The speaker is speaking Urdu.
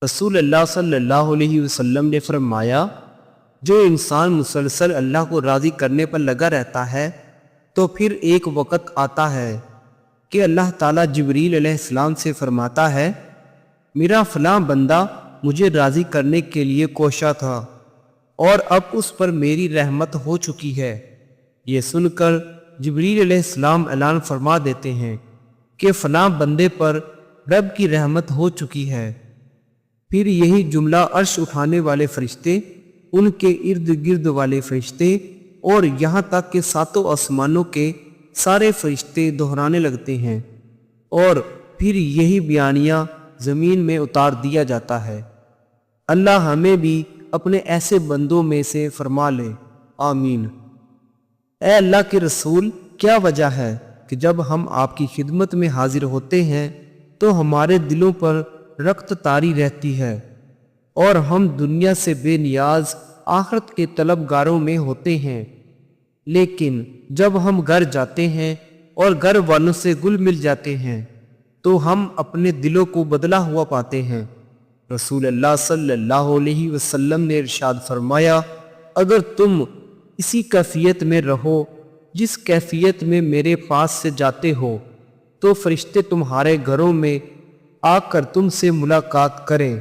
رسول اللہ صلی اللہ علیہ وسلم نے فرمایا، جو انسان مسلسل اللہ کو راضی کرنے پر لگا رہتا ہے تو پھر ایک وقت آتا ہے کہ اللہ تعالیٰ جبریل علیہ السلام سے فرماتا ہے، میرا فلاں بندہ مجھے راضی کرنے کے لیے کوشاں تھا اور اب اس پر میری رحمت ہو چکی ہے۔ یہ سن کر جبریل علیہ السلام اعلان فرما دیتے ہیں کہ فلاں بندے پر رب کی رحمت ہو چکی ہے۔ پھر یہی جملہ عرش اٹھانے والے فرشتے، ان کے ارد گرد والے فرشتے اور یہاں تک کہ ساتوں آسمانوں کے سارے فرشتے دہرانے لگتے ہیں، اور پھر یہی بیانیہ زمین میں اتار دیا جاتا ہے۔ اللہ ہمیں بھی اپنے ایسے بندوں میں سے فرما لے، آمین۔ اے اللہ کے رسول، کیا وجہ ہے کہ جب ہم آپ کی خدمت میں حاضر ہوتے ہیں تو ہمارے دلوں پر رخت طاری رہتی ہے اور ہم دنیا سے بے نیاز آخرت کے طلبگاروں میں ہوتے ہیں، لیکن جب ہم گھر جاتے ہیں اور گھر والوں سے گل مل جاتے ہیں تو ہم اپنے دلوں کو بدلا ہوا پاتے ہیں۔ رسول اللہ صلی اللہ علیہ وسلم نے ارشاد فرمایا، اگر تم اسی کیفیت میں رہو جس کیفیت میں میرے پاس سے جاتے ہو تو فرشتے تمہارے گھروں میں آ کر تم سے ملاقات کریں۔